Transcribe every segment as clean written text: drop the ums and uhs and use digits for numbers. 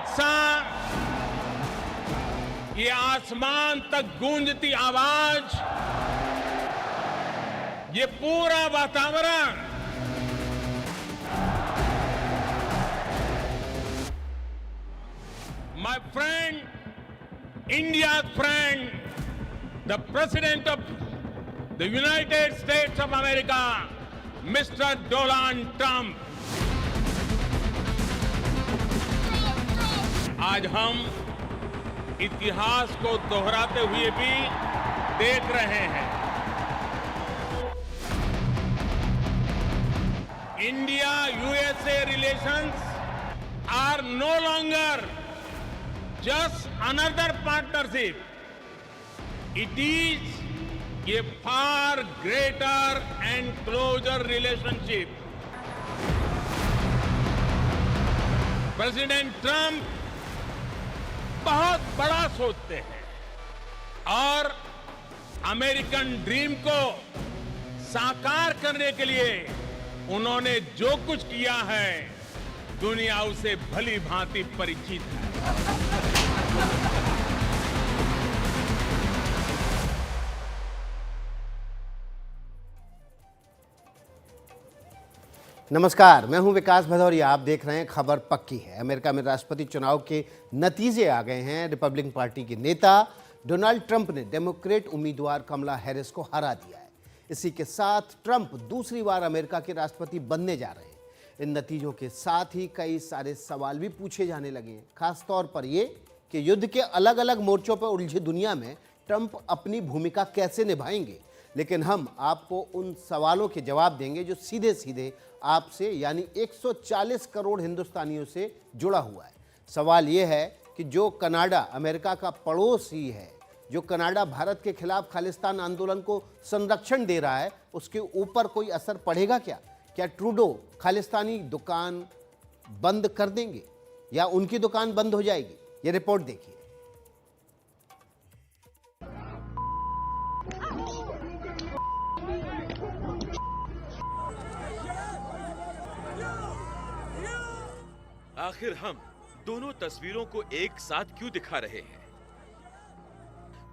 उत्साह, ये आसमान तक गूंजती आवाज, ये पूरा वातावरण my friend, India's friend, the President of the United States of America, Mr. Donald Trump. आज हम इतिहास को दोहराते हुए भी देख रहे हैं। India-USA relations are no longer just another partnership. It is a far greater and closer relationship. President Trump बहुत बड़ा सोचते हैं और अमेरिकन ड्रीम को साकार करने के लिए उन्होंने जो कुछ किया है, दुनिया उसे भली भांति परिचित है। नमस्कार, मैं हूं विकास भदौरिया। आप देख रहे हैं खबर पक्की है। अमेरिका में राष्ट्रपति चुनाव के नतीजे आ गए हैं। रिपब्लिकन पार्टी के नेता डोनाल्ड ट्रंप ने डेमोक्रेट उम्मीदवार कमला हैरिस को हरा दिया है। इसी के साथ ट्रंप दूसरी बार अमेरिका के राष्ट्रपति बनने जा रहे हैं। इन नतीजों के साथ ही कई सारे सवाल भी पूछे जाने लगे हैं, खास तौर पर ये कि युद्ध के अलग अलग मोर्चों पर उलझी दुनिया में ट्रंप अपनी भूमिका कैसे निभाएंगे। लेकिन हम आपको उन सवालों के जवाब देंगे जो सीधे सीधे आपसे यानी 140 करोड़ हिंदुस्तानियों से जुड़ा हुआ है। सवाल ये है कि जो कनाडा अमेरिका का पड़ोसी है, जो कनाडा भारत के खिलाफ खालिस्तान आंदोलन को संरक्षण दे रहा है, उसके ऊपर कोई असर पड़ेगा क्या? क्या ट्रूडो खालिस्तानी दुकान बंद कर देंगे या उनकी दुकान बंद हो जाएगी? ये रिपोर्ट देखिए। आखिर हम दोनों तस्वीरों को एक साथ क्यों दिखा रहे हैं?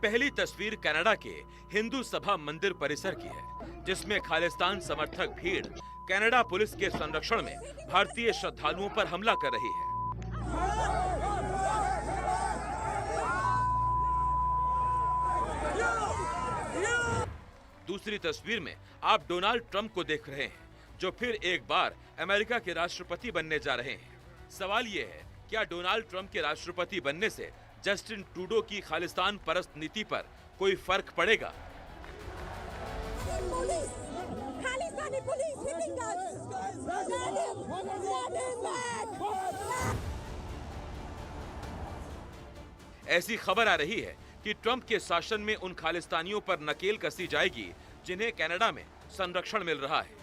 पहली तस्वीर कनाडा के हिंदू सभा मंदिर परिसर की है, जिसमें खालिस्तान समर्थक भीड़ कनाडा पुलिस के संरक्षण में भारतीय श्रद्धालुओं पर हमला कर रही है। दूसरी तस्वीर में आप डोनाल्ड ट्रंप को देख रहे हैं, जो फिर एक बार अमेरिका के राष्ट्रपति बनने जा रहे हैं। सवाल ये है, क्या डोनाल्ड ट्रंप के राष्ट्रपति बनने से जस्टिन ट्रूडो की खालिस्तान परस्त नीति पर कोई फर्क पड़ेगा? ऐसी खबर आ रही है कि ट्रंप के शासन में उन खालिस्तानियों पर नकेल कसी जाएगी जिन्हें कनाडा में संरक्षण मिल रहा है।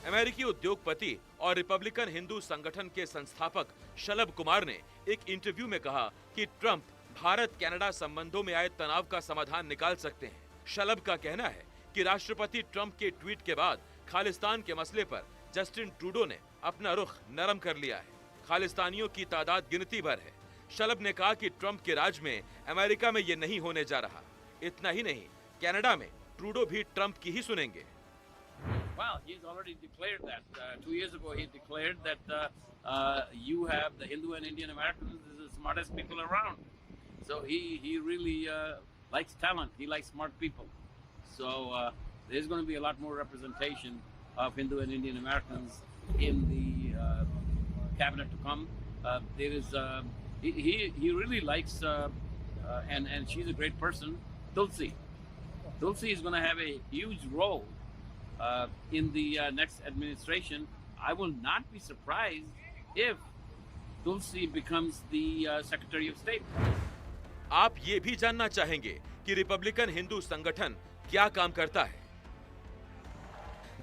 अमेरिकी उद्योगपति और रिपब्लिकन हिंदू संगठन के संस्थापक शलभ कुमार ने एक इंटरव्यू में कहा कि ट्रंप भारत कनाडा संबंधों में आए तनाव का समाधान निकाल सकते हैं। शलभ का कहना है कि राष्ट्रपति ट्रंप के ट्वीट के बाद खालिस्तान के मसले पर जस्टिन ट्रूडो ने अपना रुख नरम कर लिया है। खालिस्तानियों की तादाद गिनती भर है। शलभ ने कहा कि ट्रंप के राज में अमेरिका में ये नहीं होने जा रहा। इतना ही नहीं, कनाडा में ट्रूडो भी ट्रंप की ही सुनेंगे। Well, he's already declared that. 2 years ago, he declared that you have the Hindu and Indian Americans as the smartest people around. So he really likes talent. He likes smart people. So there's going to be a lot more representation of Hindu and Indian Americans in the cabinet to come. There is he really likes and she's a great person, Tulsi. Tulsi is going to have a huge role in the next administration. I will not be surprised if Tulsi becomes the Secretary of State. आप ये भी जानना चाहेंगे कि Republican Hindu संगठन क्या काम करता है।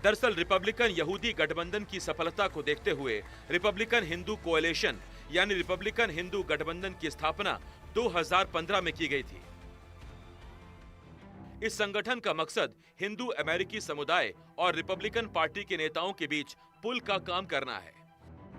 दरअसल रिपब्लिकन यहूदी गठबंधन की सफलता को देखते हुए रिपब्लिकन हिंदू कोएलिशन यानी रिपब्लिकन हिंदू गठबंधन की स्थापना 2015 में की गई थी। इस संगठन का मकसद हिंदू अमेरिकी समुदाय और रिपब्लिकन पार्टी के नेताओं के बीच पुल का काम करना है।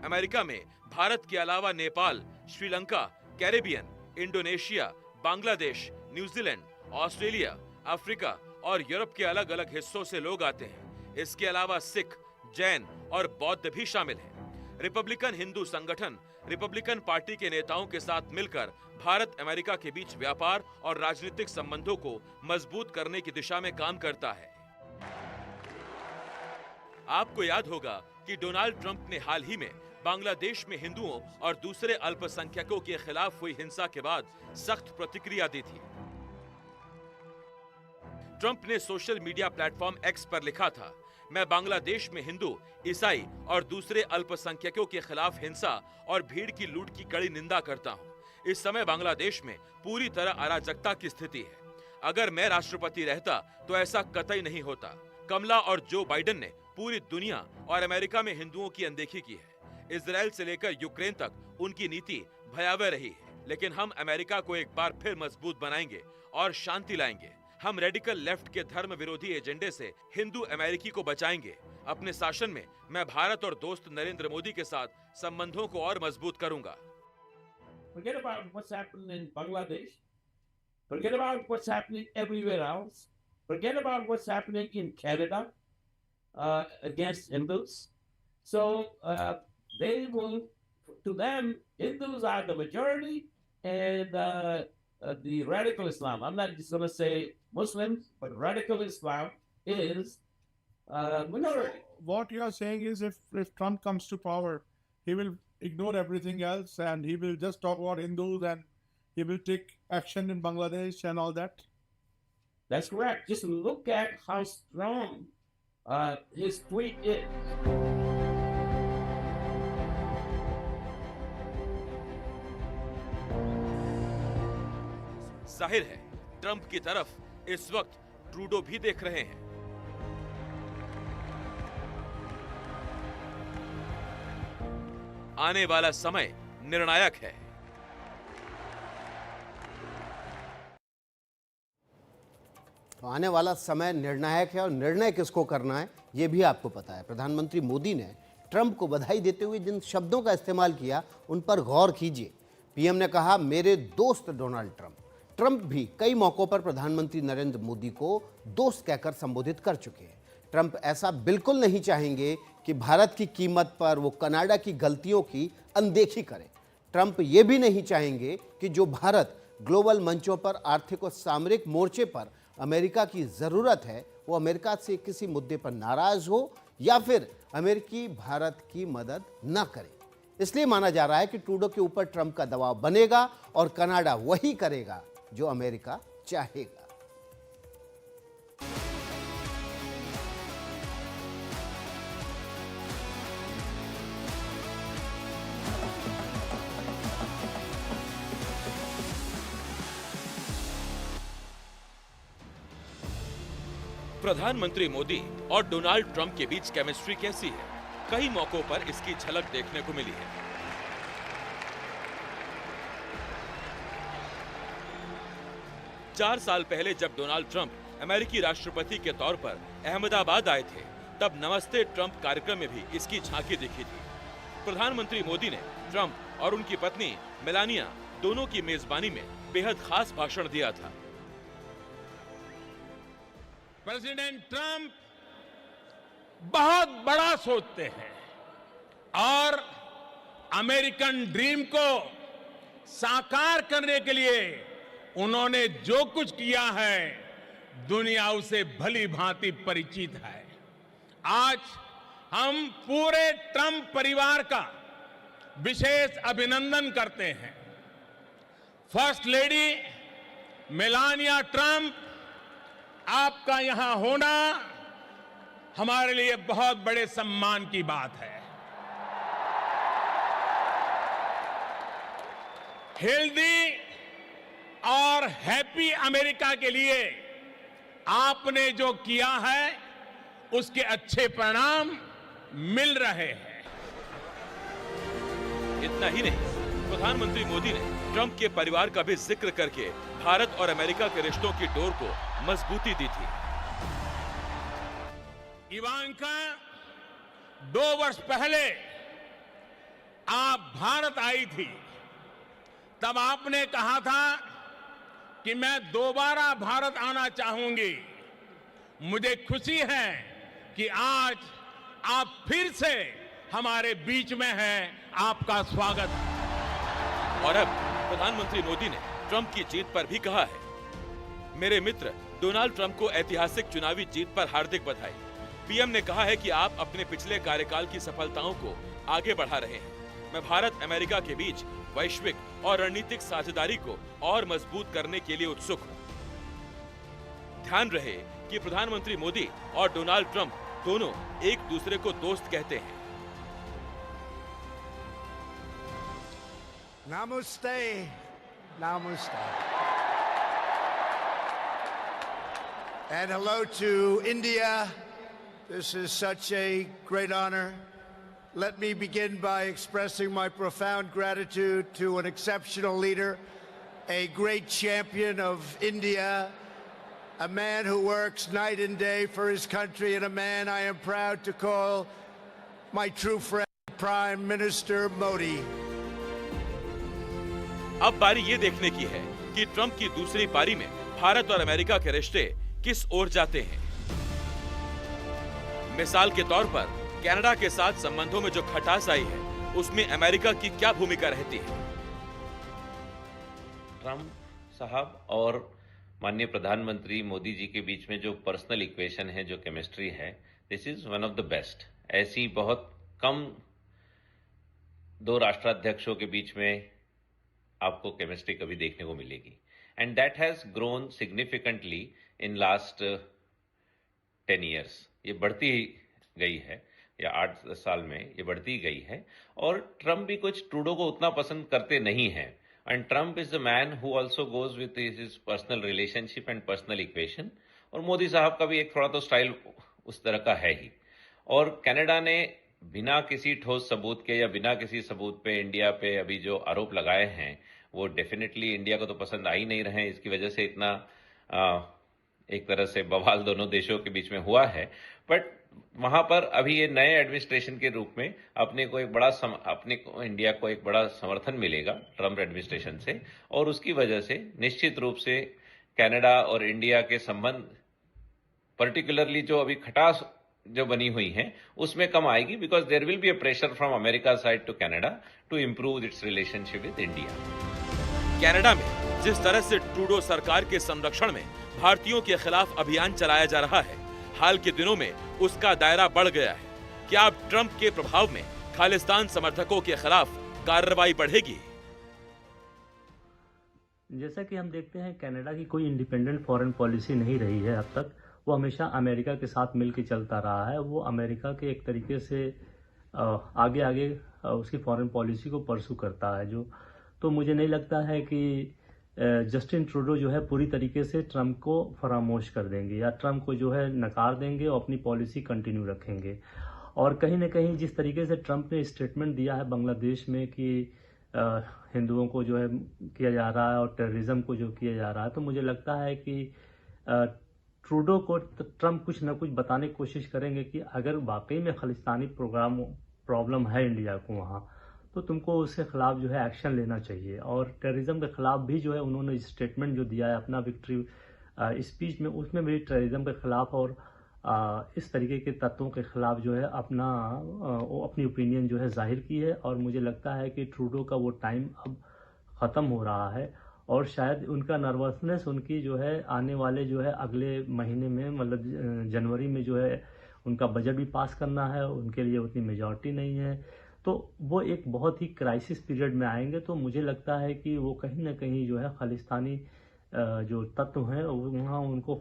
अमेरिका में भारत के अलावा Nepal, Sri Lanka, Caribbean, Indonesia, Bangladesh, New Zealand, Australia, Africa और यूरोप के अलग अलग हिस्सों से लोग आते हैं। इसके अलावा सिख, जैन और बौद्ध भी शामिल हैं। रिपब्लिकन हिंदू संगठन रिपब्लिकन पार्टी के नेताओं के साथ मिलकर भारत अमेरिका के बीच व्यापार और राजनीतिक संबंधों को मजबूत करने की दिशा में काम करता है। आपको याद होगा कि डोनाल्ड ट्रंप ने हाल ही में बांग्लादेश में हिंदुओं और दूसरे अल्पसंख्यकों के खिलाफ हुई हिंसा के बाद सख्त प्रतिक्रिया दी थी। ट्रंप ने सोशल मीडिया प्लेटफॉर्म एक्स पर लिखा था, मैं बांग्लादेश में हिंदू, ईसाई और दूसरे अल्पसंख्यकों के खिलाफ हिंसा और भीड़ की लूट की कड़ी निंदा करता हूं। इस समय बांग्लादेश में पूरी तरह अराजकता की स्थिति है। अगर मैं राष्ट्रपति रहता तो ऐसा कतई नहीं होता। कमला और जो बाइडेन ने पूरी दुनिया और अमेरिका में हिंदुओं की अनदेखी की है। इजराइल से लेकर यूक्रेन तक उनकी नीति भयावह रही है, लेकिन हम अमेरिका को एक बार फिर मजबूत बनाएंगे और शांति लाएंगे। हम रेडिकल लेफ्ट के धर्म विरोधी एजेंडे से हिंदू अमेरिकी को बचाएंगे। अपने शासन में मैं भारत और दोस्त नरेंद्र मोदी के साथ संबंधों को और मजबूत करूंगा। Forget about what's happening in Bangladesh. Forget about what's happening everywhere else. Forget about what's happening in Canada against Hindus. So they will, to them, Hindus are the majority, and the radical Islam. I'm not just going to say Muslims, but radical Islam is minority. What you are saying is if Trump comes to power, he will ignore everything else and he will just talk about Hindus and he will take action in Bangladesh and all that? That's correct. Just look at how strong his tweet is. जाहिर है Trump की तरफ इस वक्त Trudeau भी देख रहे हैं। आने वाला समय निर्णायक है। तो आने वाला समय निर्णायक है और निर्णय किसको करना है ये भी आपको पता है। प्रधानमंत्री मोदी ने ट्रंप को बधाई देते हुए जिन शब्दों का इस्तेमाल किया उन पर गौर कीजिए। पीएम ने कहा, मेरे दोस्त डोनाल्ड ट्रंप। ट्रंप भी कई मौकों पर प्रधानमंत्री नरेंद्र मोदी को दोस्त कहकर संबोधित कर चुके हैं। ट्रंप ऐसा बिल्कुल नहीं चाहेंगे कि भारत की कीमत पर वो कनाडा की गलतियों की अनदेखी करे। ट्रंप ये भी नहीं चाहेंगे कि जो भारत ग्लोबल मंचों पर आर्थिक और सामरिक मोर्चे पर अमेरिका की ज़रूरत है वो अमेरिका से किसी मुद्दे पर नाराज़ हो या फिर अमेरिकी भारत की मदद न करे। इसलिए माना जा रहा है कि ट्रूडो के ऊपर ट्रंप का दबाव बनेगा और कनाडा वही करेगा जो अमेरिका चाहेगा। प्रधानमंत्री मोदी और डोनाल्ड ट्रंप के बीच केमिस्ट्री कैसी है? कई मौकों पर इसकी झलक देखने को मिली है। चार साल पहले जब डोनाल्ड ट्रंप अमेरिकी राष्ट्रपति के तौर पर अहमदाबाद आए थे, तब नमस्ते ट्रंप कार्यक्रम में भी इसकी झांकी दिखी थी। प्रधानमंत्री मोदी ने ट्रंप और उनकी पत्नी मेलानिया दोनों की मेजबानी में बेहद खास भाषण दिया था। प्रेसिडेंट ट्रंप बहुत बड़ा सोचते हैं और अमेरिकन ड्रीम को साकार करने के लिए उन्होंने जो कुछ किया है दुनिया उसे भली भांति परिचित है। आज हम पूरे ट्रंप परिवार का विशेष अभिनंदन करते हैं। फर्स्ट लेडी मेलानिया ट्रंप, आपका यहां होना हमारे लिए बहुत बड़े सम्मान की बात है। हेल्दी और हैप्पी अमेरिका के लिए आपने जो किया है उसके अच्छे परिणाम मिल रहे हैं। इतना ही नहीं, प्रधानमंत्री मोदी ने ट्रंप के परिवार का भी जिक्र करके भारत और अमेरिका के रिश्तों की डोर को मजबूती दी थी। इवांका 2 वर्ष पहले आप भारत आई थी, तब आपने कहा था कि मैं दोबारा भारत आना चाहूंगी। मुझे खुशी है कि आज आप फिर से हमारे बीच में हैं। आपका स्वागत है। और अब प्रधानमंत्री मोदी ने ट्रंप की जीत पर भी कहा है, मेरे मित्र डोनाल्ड ट्रंप को ऐतिहासिक चुनावी जीत पर हार्दिक बधाई। पीएम ने कहा है कि आप अपने पिछले कार्यकाल की सफलताओं को आगे बढ़ा रहे हैं। मैं भारत अमेरिका के बीच वैश्विक और रणनीतिक साझेदारी को और मजबूत करने के लिए उत्सुक हूं। ध्यान रहे कि प्रधानमंत्री मोदी और डोनाल्ड ट्रंप दोनों एक दूसरे को दोस्त कहते हैं। Namaste. Namaste. And hello to India. This is such a great honor. Let me begin by expressing my profound gratitude to an exceptional leader, a great champion of India, a man who works night and day for his country, and a man I am proud to call my true friend, Prime Minister Modi. अब बारी ये देखने की है कि Trump की दूसरी पारी में भारत और अमेरिका के रिश्ते किस ओर जाते हैं। मिसाल के तौर पर कनाडा के साथ संबंधों में जो खटास आई है, उसमें अमेरिका की क्या भूमिका रहती है। ट्रंप साहब और माननीय प्रधानमंत्री मोदी जी के बीच में जो पर्सनल इक्वेशन है, जो केमिस्ट्री है, this is one of the best. ऐसी बहुत कम दो राष्ट्राध्यक्षों के बीच में आपको केमिस्ट्री कभी देखने को मिलेगी। And that has grown significantly in last 10 years। ये बढ़ती गई है, या 8 साल में ये बढ़ती गई है। और ट्रंप भी कुछ ट्रूडो को उतना पसंद करते नहीं हैं। And Trump is the man who also goes with his personal relationship and personal equation. और मोदी साहब का भी एक थोड़ा तो स्टाइल उस तरह का है ही। और कनाडा ने बिना किसी ठोस सबूत के या बिना किसी सबूत पे इंडिया पे अभी जो आरोप लगाए हैं, वो डेफिनेटली इंडिया को तो पसंद आ ही नहीं रहे हैं। इसकी वजह से इतना एक तरह से बवाल दोनों देशों के बीच में हुआ है। बट वहां पर अभी ये नए एडमिनिस्ट्रेशन के रूप में इंडिया को एक बड़ा समर्थन मिलेगा ट्रंप एडमिनिस्ट्रेशन से। और उसकी वजह से निश्चित रूप से कनाडा और इंडिया के संबंध, पर्टिकुलरली जो अभी खटास जो बनी हुई है, उसमें कम आएगी। Because there will be a pressure from America side to Canada to improve its relationship with India. Canada में जिस तरह से ट्रूडो सरकार के संरक्षण में भारतीयों के खिलाफ अभियान चलाया जा रहा है, हाल के दिनों में उसका दायरा बढ़ गया है। क्या अब ट्रंप के प्रभाव में खालिस्तान समर्थकों के खिलाफ कार्रवाई बढ़ेगी? जैसा कि हम देखते हैं, कनाडा की कोई इंडिपेंडेंट फॉरेन पॉलिसी नहीं रही है अब तक। वो हमेशा अमेरिका के साथ मिलकर चलता रहा है। वो अमेरिका के एक तरीके से आगे आगे उसकी फॉरेन पॉलिसी को परसू करता है। तो मुझे नहीं लगता है कि जस्टिन ट्रूडो जो है पूरी तरीके से ट्रंप को फरामोश कर देंगे या ट्रंप को जो है नकार देंगे और अपनी पॉलिसी कंटिन्यू रखेंगे। और कहीं ना कहीं जिस तरीके से ट्रंप ने स्टेटमेंट दिया है बांग्लादेश में कि हिंदुओं को जो है किया जा रहा है और टेररिज्म को जो किया जा रहा है, तो मुझे लगता है कि ट्रूडो को ट्रंप कुछ ना कुछ बताने की कोशिश करेंगे कि अगर वाकई में खालिस्तानी प्रॉब्लम है इंडिया को वहाँ, तो तुमको उसके खिलाफ जो है एक्शन लेना चाहिए। और टेररिज्म के खिलाफ भी जो है उन्होंने स्टेटमेंट जो दिया है अपना विक्ट्री स्पीच में, उसमें भी टेररिज्म के खिलाफ और इस तरीके के तत्वों के खिलाफ जो है अपनी ओपिनियन जो है जाहिर की है। और मुझे लगता है कि ट्रूडो का वो टाइम अब ख़त्म हो रहा है और शायद उनका नर्वसनेस उनकी जो है आने वाले जो है अगले महीने में, मतलब जनवरी में जो है उनका बजट भी पास करना है, उनके लिए उतनी मेजॉरिटी नहीं है, तो वो एक बहुत ही क्राइसिस पीरियड में आएंगे। तो मुझे लगता है कि वो कहीं ना कहीं जो है खालिस्तानी जो तत्व हैं वहाँ उनको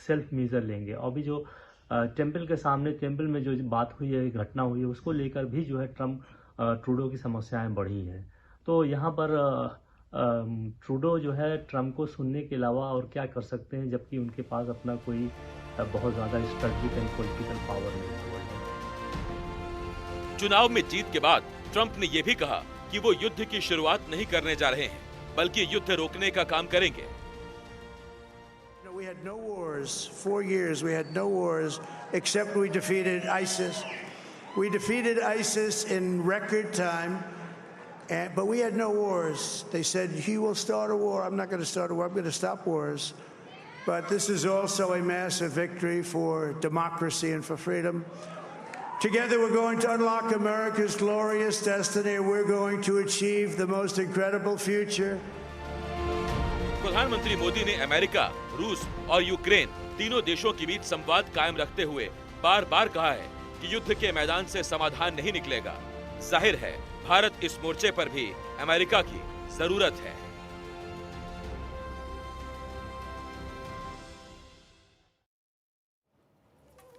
सेल्फ मेजर लेंगे। और भी जो टेम्पल के सामने, टेम्पल में जो बात हुई है, घटना हुई है, उसको लेकर भी जो है ट्रूडो की समस्याएं बढ़ी हैं। तो यहाँ पर ट्रूडो जो है ट्रंप को सुनने के अलावा और क्या कर सकते हैं, जबकि उनके पास अपना कोई बहुत ज़्यादा स्ट्रेटजिक एंड पॉलिटिकल पावर नहीं है। चुनाव में जीत के बाद ट्रंप ने यह भी कहा कि वो युद्ध की शुरुआत नहीं करने जा रहे हैं, बल्कि युद्ध रोकने का काम करेंगे। We had no wars. 4 years we had no wars except we defeated ISIS. We defeated ISIS in record time, but we had no wars. They said, he will start a war. I'm not going to start a war. I'm going to stop wars. But this is also a massive victory for democracy and for freedom. Together, we're going to unlock America's glorious destiny. We're going to achieve the most incredible future. प्रधानमंत्री मोदी ने America, रूस और Ukraine तीनों देशों के बीच संवाद कायम रखते हुए बार-बार कहा है कि युद्ध के मैदान से समाधान नहीं निकलेगा। जाहिर है, भारत इस मोर्चे पर भी अमेरिका की जरूरत है।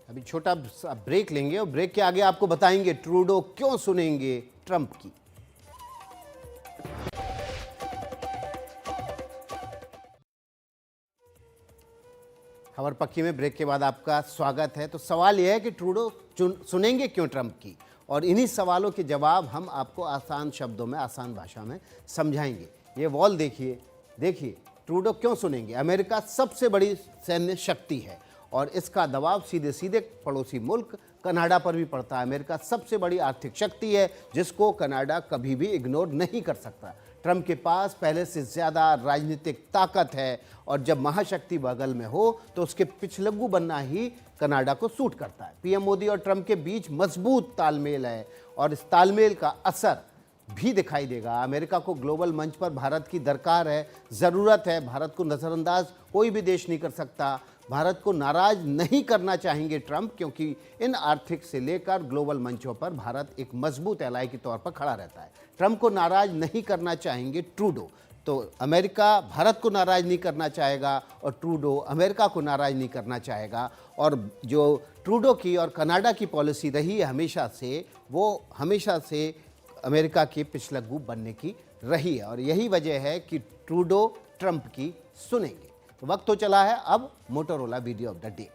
अभी छोटा सा ब्रेक लेंगे और ब्रेक के आगे आपको बताएंगे ट्रूडो क्यों सुनेंगे ट्रंप की। खबर पक्की में ब्रेक के बाद आपका स्वागत है। तो सवाल यह है कि ट्रूडो सुनेंगे क्यों ट्रंप की, और इन्हीं सवालों के जवाब हम आपको आसान शब्दों में, आसान भाषा में समझाएंगे। ये वॉल देखिए, ट्रूडो क्यों सुनेंगे। अमेरिका सबसे बड़ी सैन्य शक्ति है और इसका दबाव सीधे सीधे पड़ोसी मुल्क कनाडा पर भी पड़ता है। अमेरिका सबसे बड़ी आर्थिक शक्ति है जिसको कनाडा कभी भी इग्नोर नहीं कर सकता। ट्रंप के पास पहले से ज़्यादा राजनीतिक ताकत है और जब महाशक्ति बगल में हो तो उसके पिछलग्गू बनना ही कनाडा को सूट करता है। पीएम मोदी और ट्रंप के बीच मजबूत तालमेल है और इस तालमेल का असर भी दिखाई देगा। अमेरिका को ग्लोबल मंच पर भारत की दरकार है, ज़रूरत है। भारत को नज़रअंदाज कोई भी देश नहीं कर सकता। भारत को नाराज नहीं करना चाहेंगे ट्रंप, क्योंकि इन आर्थिक से लेकर ग्लोबल मंचों पर भारत एक मजबूत एलाई के तौर पर खड़ा रहता है। ट्रंप को नाराज नहीं करना चाहेंगे ट्रूडो, तो अमेरिका भारत को नाराज नहीं करना चाहेगा और ट्रूडो अमेरिका को नाराज नहीं करना चाहेगा। और जो ट्रूडो की और कनाडा की पॉलिसी रही है हमेशा से, वो हमेशा से अमेरिका के पिछलग्गू बनने की रही है और यही वजह है कि ट्रूडो ट्रंप की सुनेंगे। तो वक्त तो चला है अब Motorola video of the day.